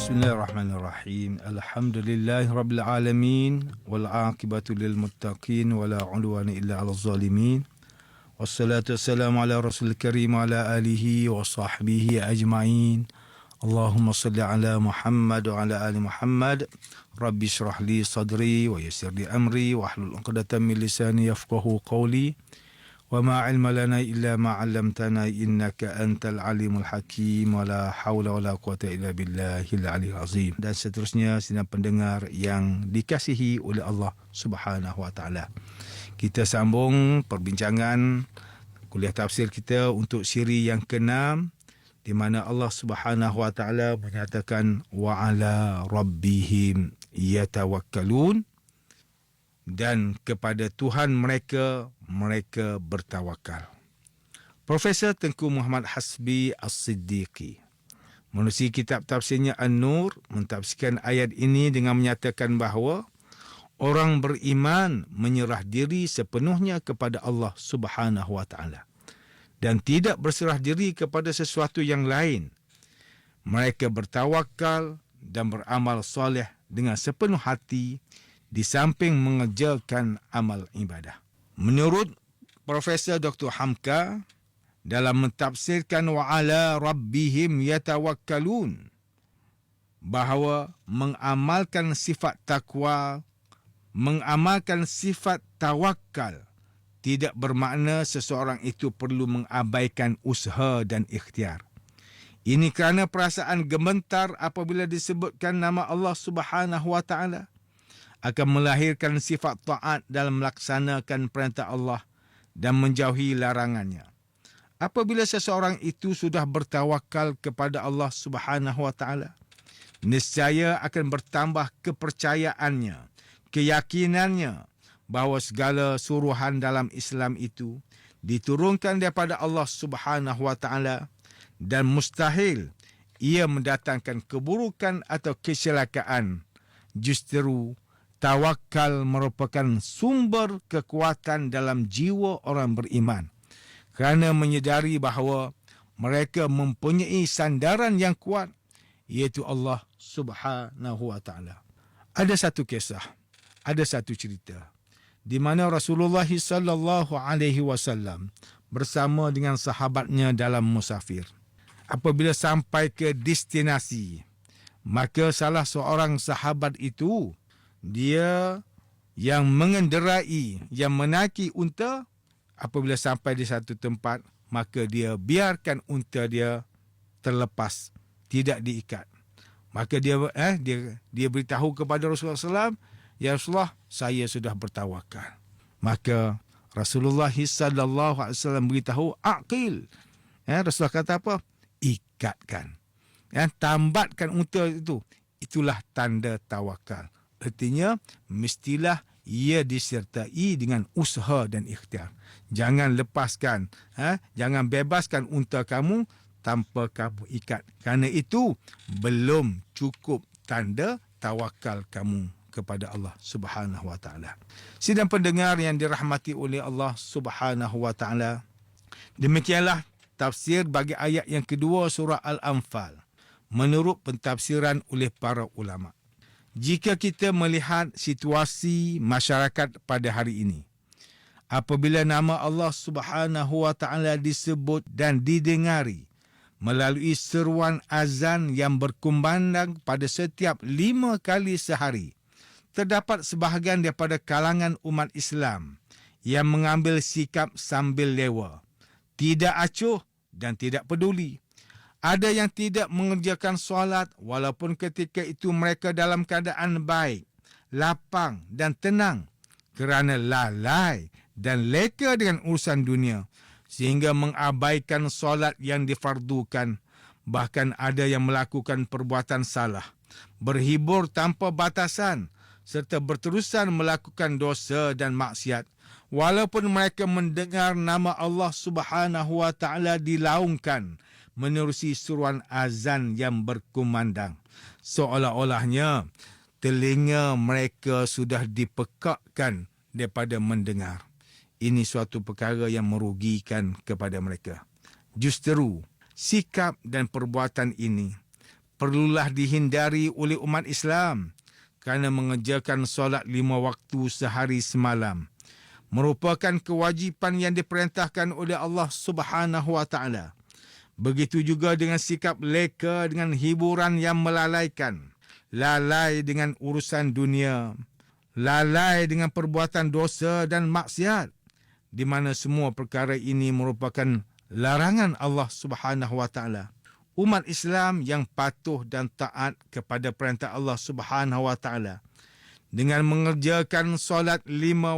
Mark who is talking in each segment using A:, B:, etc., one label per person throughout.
A: Bismillahirrahmanirrahim. Alhamdulillahirabbil alamin wal aqibatu lil muttaqin wala udwana illa 'alal zalimin. Wassalatu wassalamu ala rasulil karim wa ala alihi wa sahbihi ajma'in. Allahumma salli ala Muhammad wa ala ali Muhammad. Rabbi shrah li sadri wa yassir li amri wa hlul 'uqdatam min lisani yafqahu qawli. Wa ma 'ilma lana illa ma 'allamtana innaka antal alimul hakim wa la haula wa la quwata illa billahil aliyyil azim. Dan seterusnya sidang pendengar yang dikasihi oleh Allah Subhanahu wa taala. Kita sambung perbincangan kuliah tafsir kita untuk siri yang ke-6 di mana Allah Subhanahu wa taala menyatakan wa 'ala rabbihim yatawakkalun, dan kepada Tuhan mereka bertawakal. Profesor Tengku Muhammad Hasbi As-Siddiqi menerusi kitab tafsirnya An-Nur mentafsirkan ayat ini dengan menyatakan bahawa orang beriman menyerah diri sepenuhnya kepada Allah Subhanahu wa taala dan tidak berserah diri kepada sesuatu yang lain. Mereka bertawakal dan beramal soleh dengan sepenuh hati di samping mengerjakan amal ibadah. Menurut Profesor Dr. Hamka, dalam mentafsirkan wa 'ala rabbihim yatawakkalun, bahawa mengamalkan sifat takwa, mengamalkan sifat tawakal tidak bermakna seseorang itu perlu mengabaikan usaha dan ikhtiar. Ini kerana perasaan gemetar apabila disebutkan nama Allah Subhanahu wa taala akan melahirkan sifat taat dalam melaksanakan perintah Allah dan menjauhi larangannya. Apabila seseorang itu sudah bertawakal kepada Allah Subhanahu wa taala, niscaya akan bertambah kepercayaannya, keyakinannya bahawa segala suruhan dalam Islam itu diturunkan daripada Allah Subhanahu wa taala dan mustahil ia mendatangkan keburukan atau kecelakaan. Justru tawakal merupakan sumber kekuatan dalam jiwa orang beriman kerana menyedari bahawa mereka mempunyai sandaran yang kuat, iaitu Allah Subhanahu wa taala. Ada satu kisah, ada satu cerita di mana Rasulullah sallallahu alaihi wasallam bersama dengan sahabatnya dalam musafir. Apabila sampai ke destinasi, maka salah seorang sahabat itu, dia yang mengenderai, yang menaiki unta, apabila sampai di satu tempat, maka dia biarkan unta dia terlepas, tidak diikat. Maka dia beritahu kepada Rasulullah SAW, ya Rasulullah, saya sudah bertawakal. Maka Rasulullah SAW beritahu, aqil. Rasulullah kata apa? Ikatkan. Tambatkan unta itu. Itulah tanda tawakal. Artinya, mestilah ia disertai dengan usaha dan ikhtiar. Jangan lepaskan, jangan bebaskan unta kamu tanpa kamu ikat. Kerana itu belum cukup tanda tawakal kamu kepada Allah Subhanahu wa taala. Sidang pendengar yang dirahmati oleh Allah Subhanahu wa taala, demikianlah tafsir bagi ayat yang kedua surah Al-Anfal menurut pentafsiran oleh para ulama. Jika kita melihat situasi masyarakat pada hari ini, apabila nama Allah Subhanahu wa taala disebut dan didengari melalui seruan azan yang berkumandang pada setiap 5 kali sehari, terdapat sebahagian daripada kalangan umat Islam yang mengambil sikap sambil lewa, tidak acuh dan tidak peduli. Ada yang tidak mengerjakan solat walaupun ketika itu mereka dalam keadaan baik, lapang dan tenang kerana lalai dan leka dengan urusan dunia sehingga mengabaikan solat yang difardukan. Bahkan ada yang melakukan perbuatan salah, berhibur tanpa batasan serta berterusan melakukan dosa dan maksiat walaupun mereka mendengar nama Allah Subhanahu wa taala dilaungkan menerusi seruan azan yang berkumandang. Seolah-olahnya telinga mereka sudah dipekakkan daripada mendengar. Ini suatu perkara yang merugikan kepada mereka. Justru sikap dan perbuatan ini perlulah dihindari oleh umat Islam kerana mengerjakan solat 5 waktu sehari semalam merupakan kewajipan yang diperintahkan oleh Allah Subhanahu wa taala. Begitu juga dengan sikap leka dengan hiburan yang melalaikan, lalai dengan urusan dunia, lalai dengan perbuatan dosa dan maksiat, di mana semua perkara ini merupakan larangan Allah Subhanahu wa taala. Umat Islam yang patuh dan taat kepada perintah Allah Subhanahu wa taala dengan mengerjakan solat 5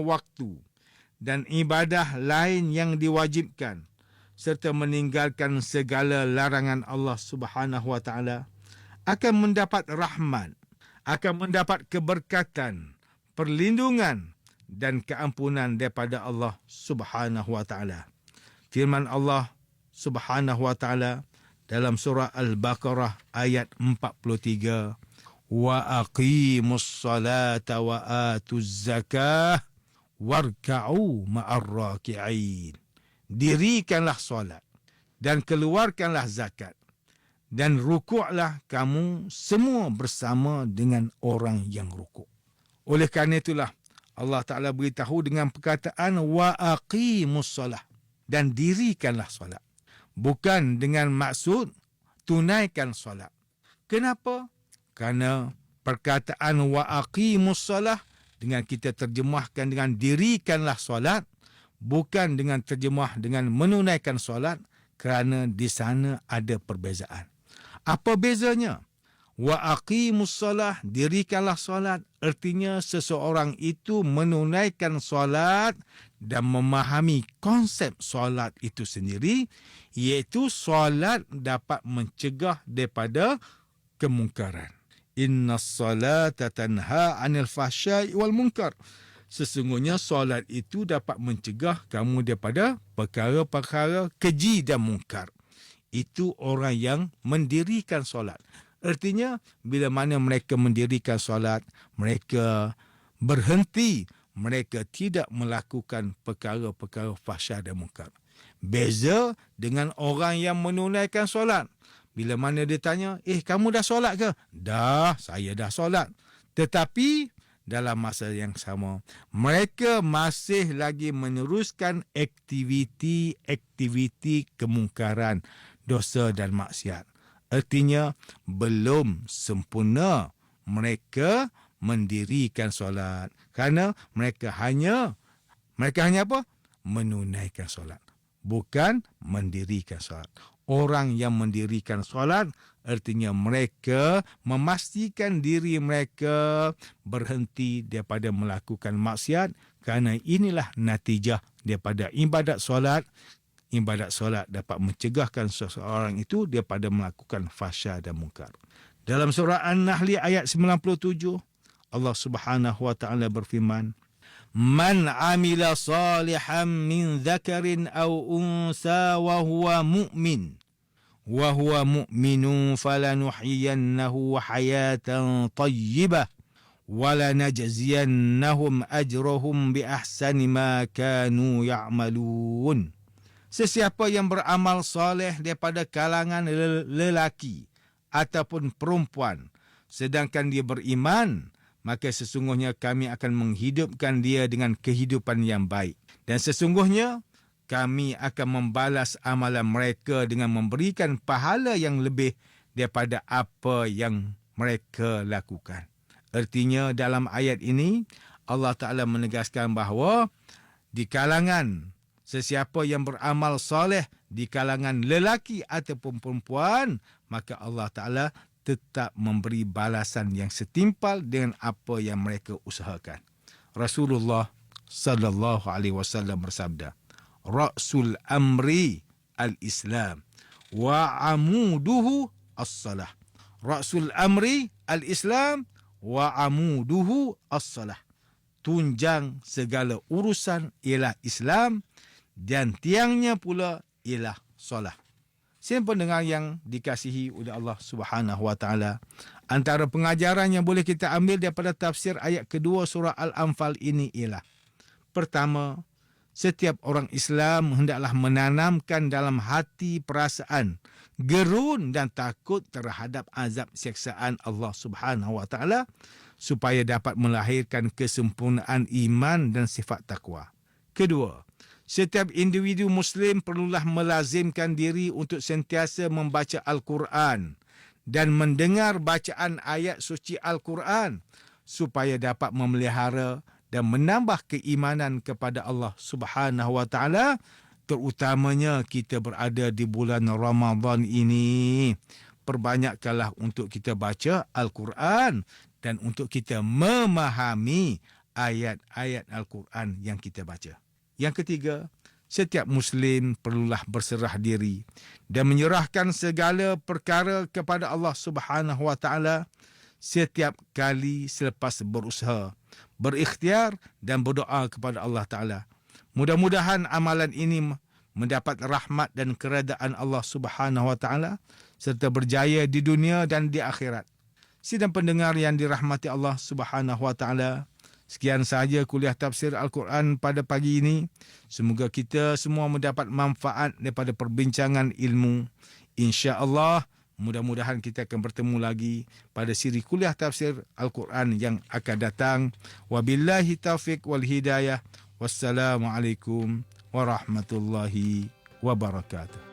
A: waktu dan ibadah lain yang diwajibkan serta meninggalkan segala larangan Allah Subhanahu wa taala akan mendapat rahmat, akan mendapat keberkatan, perlindungan dan keampunan daripada Allah Subhanahu wa taala. Firman Allah Subhanahu wa taala dalam surah Al-Baqarah ayat 43, wa aqimus salata wa atuz zakah warka'u ma'ar raki'in. Dirikanlah solat dan keluarkanlah zakat dan rukuklah kamu semua bersama dengan orang yang rukuk. Oleh kerana itulah Allah Ta'ala beritahu dengan perkataan wa aqimus salah, dan dirikanlah solat. Bukan dengan maksud tunaikan solat. Kenapa? Kerana perkataan wa aqimus salah dengan kita terjemahkan dengan dirikanlah solat, bukan dengan terjemah dengan menunaikan solat, kerana di sana ada perbezaan. Apa bezanya? Wa aqimus salah, dirikanlah solat, artinya seseorang itu menunaikan solat dan memahami konsep solat itu sendiri, iaitu solat dapat mencegah daripada kemungkaran. Innas salata tanha 'anil fahsya'i wal munkar. Sesungguhnya solat itu dapat mencegah kamu daripada perkara-perkara keji dan mungkar. Itu orang yang mendirikan solat. Artinya, bila mana mereka mendirikan solat, mereka berhenti, mereka tidak melakukan perkara-perkara fahsyah dan mungkar. Beza dengan orang yang menunaikan solat. Bila mana dia tanya, kamu dah solat ke? Dah, saya dah solat. Tetapi dalam masa yang sama, mereka masih lagi meneruskan aktiviti kemungkaran, dosa dan maksiat. Artinya, belum sempurna mereka mendirikan solat. Kerana mereka hanya apa? Menunaikan solat. Bukan mendirikan solat. Orang yang mendirikan solat, artinya mereka memastikan diri mereka berhenti daripada melakukan maksiat, kerana inilah natijah daripada ibadat solat. Ibadat solat dapat mencegahkan seseorang itu daripada melakukan fahsyah dan mungkar. Dalam surah An-Nahl ayat 97, Allah Subhanahu wa taala berfirman, "Man 'amila salihan min dzakarin aw unsa wa huwa mu'minun falanuhyiyannahu hayatan thayyibah wa lanajziyannahum ajrahum bi ahsani ma kanu ya'malun." Sesiapa yang beramal soleh daripada kalangan lelaki ataupun perempuan, sedangkan dia beriman, maka sesungguhnya kami akan menghidupkan dia dengan kehidupan yang baik. Dan sesungguhnya kami akan membalas amalan mereka dengan memberikan pahala yang lebih daripada apa yang mereka lakukan. Artinya dalam ayat ini, Allah Ta'ala menegaskan bahawa di kalangan sesiapa yang beramal soleh di kalangan lelaki ataupun perempuan, maka Allah Ta'ala tetap memberi balasan yang setimpal dengan apa yang mereka usahakan. Rasulullah sallallahu alaihi wasallam bersabda, "Ra'sul amri al-Islam wa amuduhu as-salah." Ra'sul amri al-Islam wa amuduhu as-salah. Tunjang segala urusan ialah Islam dan tiangnya pula ialah solat. Siapa pendengar yang dikasihi oleh Allah Subhanahu wa taala, antara pengajaran yang boleh kita ambil daripada tafsir ayat kedua surah Al-Anfal ini ialah: pertama, setiap orang Islam hendaklah menanamkan dalam hati perasaan gerun dan takut terhadap azab siksaan Allah Subhanahu wa taala supaya dapat melahirkan kesempurnaan iman dan sifat takwa. Kedua, setiap individu Muslim perlulah melazimkan diri untuk sentiasa membaca Al-Quran dan mendengar bacaan ayat suci Al-Quran supaya dapat memelihara dan menambah keimanan kepada Allah Subhanahu wa taala, terutamanya kita berada di bulan Ramadan ini. Perbanyakkanlah untuk kita baca Al-Quran dan untuk kita memahami ayat-ayat Al-Quran yang kita baca. Yang ketiga, setiap Muslim perlulah berserah diri dan menyerahkan segala perkara kepada Allah Subhanahu wa taala setiap kali selepas berusaha, berikhtiar dan berdoa kepada Allah Ta'ala. Mudah-mudahan amalan ini mendapat rahmat dan keredaan Allah Subhanahu Wa Ta'ala serta berjaya di dunia dan di akhirat. Sidang pendengar yang dirahmati Allah Subhanahu Wa Ta'ala, sekian sahaja kuliah tafsir Al-Quran pada pagi ini. Semoga kita semua mendapat manfaat daripada perbincangan ilmu. Insya-Allah, mudah-mudahan kita akan bertemu lagi pada siri kuliah tafsir Al-Quran yang akan datang. Wabillahi taufiq wal hidayah. Wassalamualaikum warahmatullahi wabarakatuh.